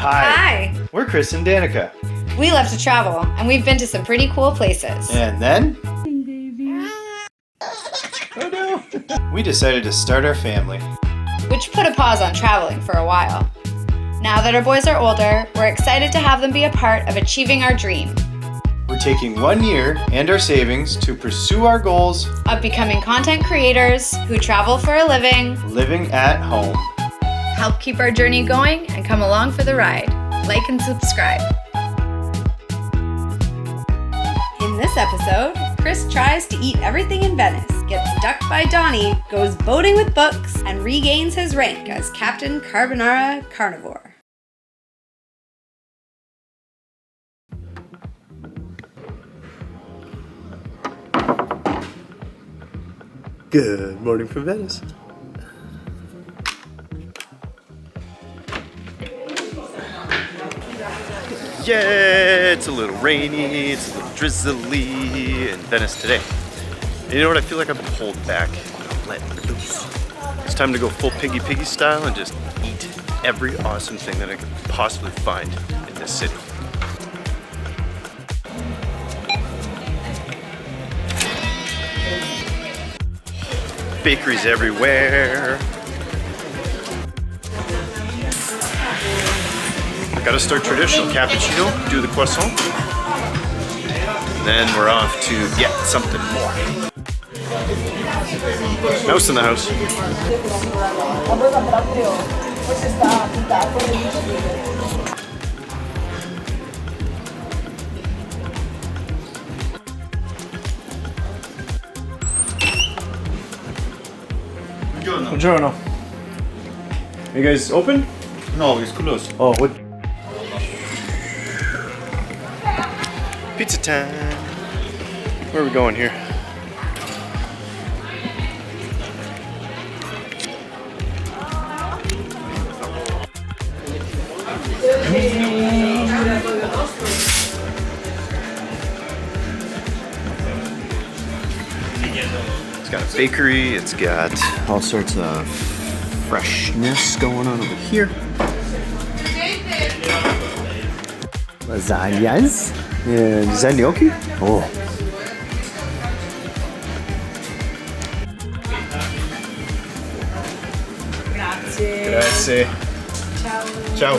Hi. We're Chris and Danica. We love to travel, and we've been to some pretty cool places. And then... Oh no! We decided to start our family. Which put a pause on traveling for a while. Now that our boys are older, we're excited to have them be a part of achieving our dream. We're taking 1 year and our savings to pursue our goals of becoming content creators who travel for a living, living at home. Help keep our journey going and come along for the ride. Like and subscribe. In this episode, Chris tries to eat everything in Venice, gets ducked by Donnie, goes boating with books, and regains his rank as Captain Carbonara Carnivore. Good morning from Venice. Yeah, it's a little rainy, it's a little drizzly in Venice today. And you know what? I feel like I'm pulled back, let loose. It's time to go full piggy style and just eat every awesome thing that I could possibly find in this city. Bakeries everywhere. Gotta start traditional cappuccino, do the croissant. Then we're off to get something more. Mouse in the house. Buongiorno. Are you guys open? No, it's closed. Oh, what? Pizza time. Where are we going here? It's got a bakery, it's got all sorts of freshness going on over here. Lasagnas. Is that gnocchi? Oh. Grazie. Ciao.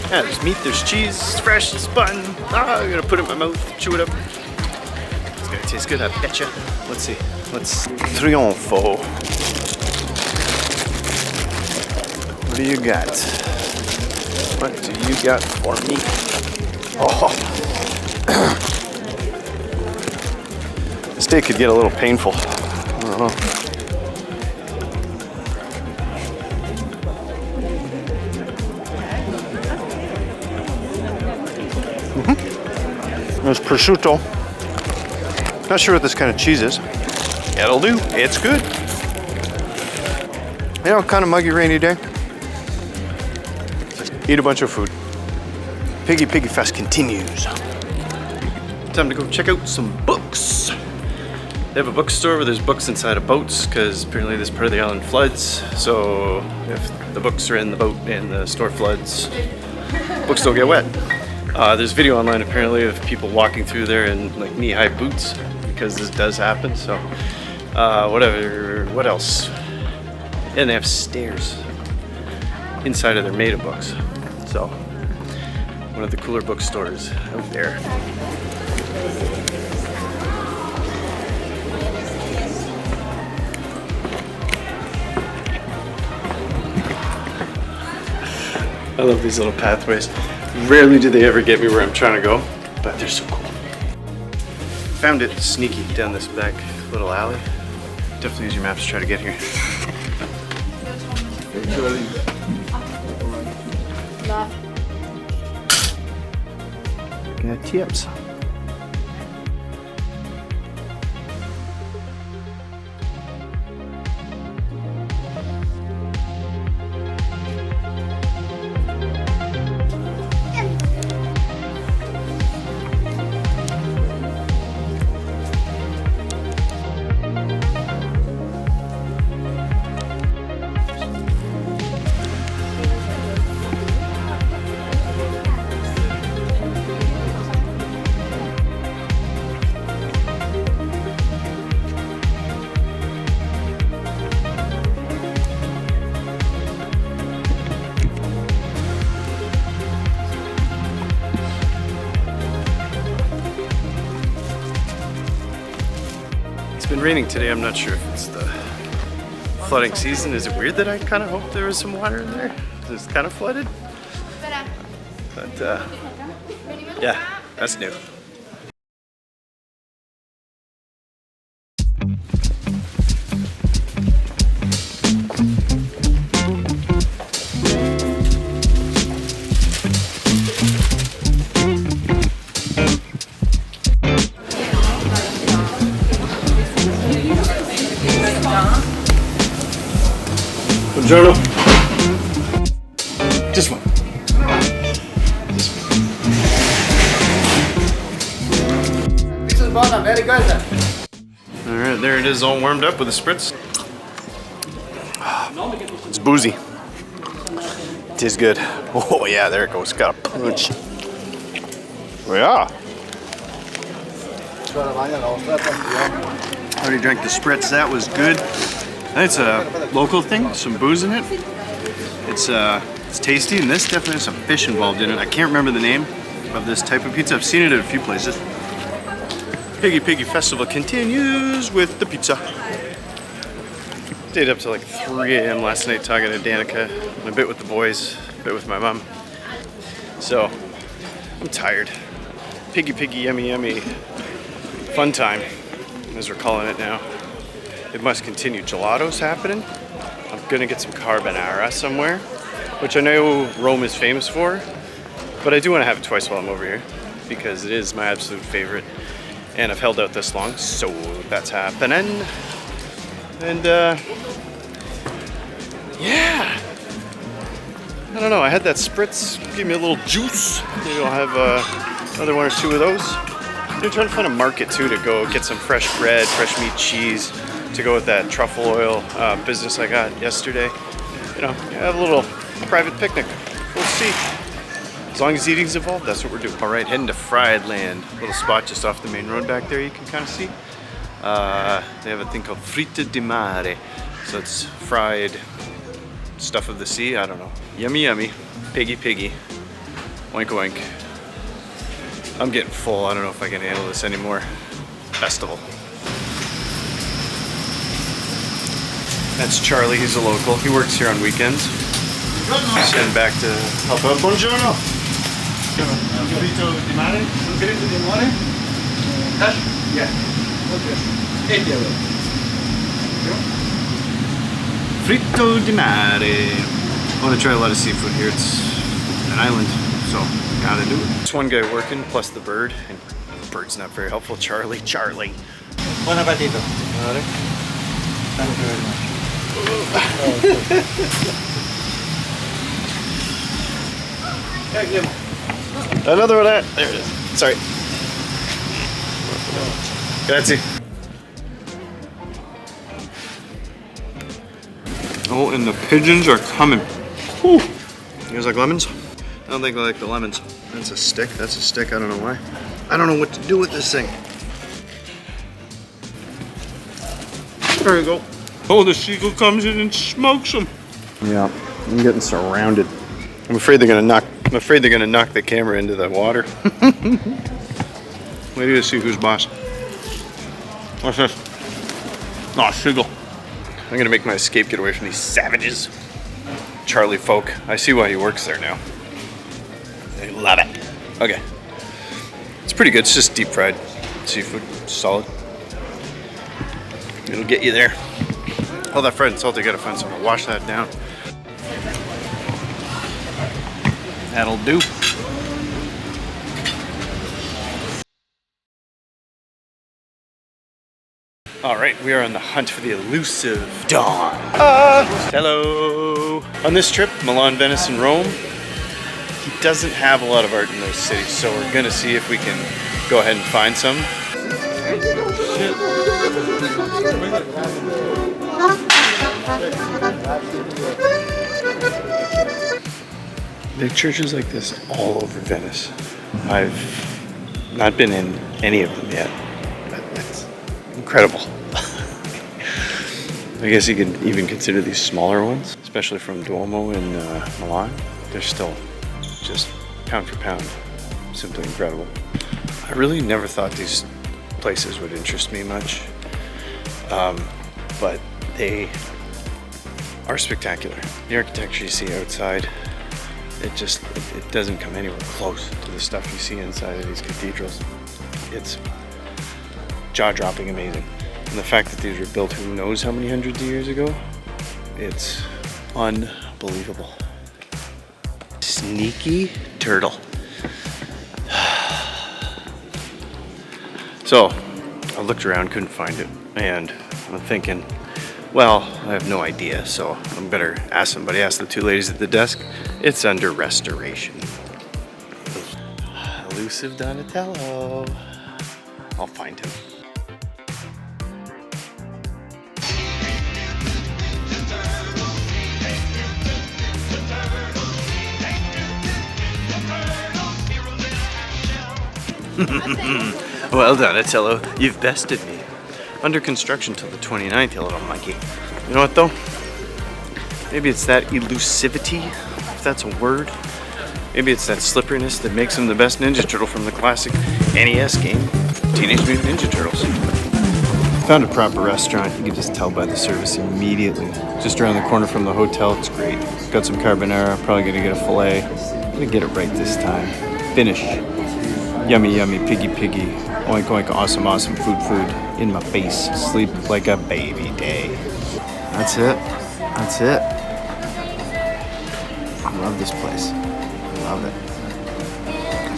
Yeah, there's meat, there's cheese, it's fresh, it's fun. I'm gonna put it in my mouth, chew it up. It's gonna taste good, I betcha. Let's see. Let's Trionfo. What do you got? What do you got for me? Oh. The steak could get a little painful. I don't know. There's prosciutto. Not sure what this kind of cheese is. It'll do. It's good. You know, kind of muggy, rainy day. Eat a bunch of food. Piggy Fest continues. Time to go check out some books. They have a bookstore where there's books inside of boats because apparently this part of the island floods. So if the books are in the boat and the store floods, books don't get wet. There's video online apparently of people walking through there in like knee-high boots because this does happen. So whatever. What else? And they have stairs inside of their Maida books. So, one of the cooler bookstores out there. I love these little pathways. Rarely do they ever get me where I'm trying to go, but they're so cool. Found it sneaky down this back little alley. Definitely use your maps to try to get here. Got tips. raining today. I'm not sure if it's the flooding season. Is it weird that I kind of hoped there was some water in there? It's kind of flooded. But yeah, that's new. Buongiorno. This one. This is Bona, very good. Alright, there it is, all warmed up with a spritz. It's boozy. It is good. Oh yeah, there it goes. Got a punch. Yeah. Already drank the spritz. That was good. It's a local thing. Some booze in it. It's tasty, and this definitely has some fish involved in it. I can't remember the name of this type of pizza. I've seen it at a few places. Piggy Festival continues with the pizza. Stayed up till like 3 a.m. last night talking to Danica, and a bit with the boys, a bit with my mom. So, I'm tired. Piggy, yummy. Fun time, as we're calling it now. It must continue. Gelato's happening. I'm gonna get some carbonara somewhere, which I know Rome is famous for, but I do want to have it twice while I'm over here because it is my absolute favorite, and I've held out this long, so that's happening. And yeah, I don't know. I had that spritz, give me a little juice. Maybe I'll have another 1 or 2 of those. I'm trying to find a market too to go get some fresh bread, fresh meat, cheese, to go with that truffle oil business I got yesterday. You know, have a little private picnic. We'll see. As long as eating's involved, that's what we're doing. All right, heading to Fried Land. Little spot just off the main road back there you can kind of see. They have a thing called fritta di mare. So it's fried stuff of the sea, I don't know. Yummy. Piggy. Oink oink. I'm getting full. I don't know if I can handle this anymore. Festival. That's Charlie, he's a local. He works here on weekends. Just heading back to help out. Buongiorno. Fritto di mare? Fritto di mare? Cash? Yeah. Okay. €8. Fritto di mare. I want to try a lot of seafood here. It's an island, so gotta do it. It's one guy working plus the bird, and the bird's not very helpful. Charlie. Buon appetito. Thank you very much. Another one. There it is. Sorry. Grazie. Oh, and the pigeons are coming. Whew. You guys like lemons? I don't think I like the lemons. That's a stick. I don't know why. I don't know what to do with this thing. There you go. Oh, the seagull comes in and smokes them. Yeah, I'm getting surrounded. I'm afraid they're gonna knock the camera into the water. Wait till you see who's boss. What's this? Oh, seagull. I'm gonna make my escape, get away from these savages. Charlie folk. I see why he works there now. I love it. Okay. It's pretty good. It's just deep fried seafood. It's solid. It'll get you there. All that fried and salty, gotta find something to wash that down. That'll do. All right, we are on the hunt for the elusive Dawn. Hello. On this trip, Milan, Venice, and Rome, he doesn't have a lot of art in those cities, so we're gonna see if we can go ahead and find some. There are churches like this all over Venice. I've not been in any of them yet. That's incredible. I guess you could even consider these smaller ones, especially from Duomo in Milan. They're still just pound for pound, simply incredible. I really never thought these places would interest me much. but they are spectacular. The architecture you see outside, it doesn't come anywhere close to the stuff you see inside of these cathedrals. It's jaw-dropping amazing. And the fact that these were built who knows how many hundreds of years ago, it's unbelievable. Sneaky turtle. So, I looked around, couldn't find it, and I'm thinking, well, I have no idea, so I better ask somebody. Ask the two ladies at the desk. It's under restoration. Elusive Donatello. I'll find him. Well, Donatello, you've bested me. Under construction till the 29th, you little monkey. You know what, though? Maybe it's that elusivity, if that's a word. Maybe it's that slipperiness that makes him the best Ninja Turtle from the classic NES game, Teenage Mutant Ninja Turtles. Found a proper restaurant. You can just tell by the service immediately. Just around the corner from the hotel. It's great. Got some carbonara. Probably gonna get a filet. I'm gonna get it right this time. Finish. Yummy, yummy, piggy, piggy. Oink, oink, awesome, awesome food, food. In my face. Sleep like a baby day. That's it. That's it. I love this place. I love it. I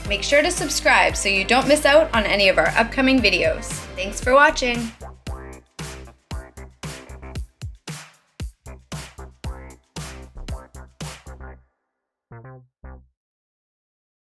do. Make sure to subscribe so you don't miss out on any of our upcoming videos. Thanks for watching.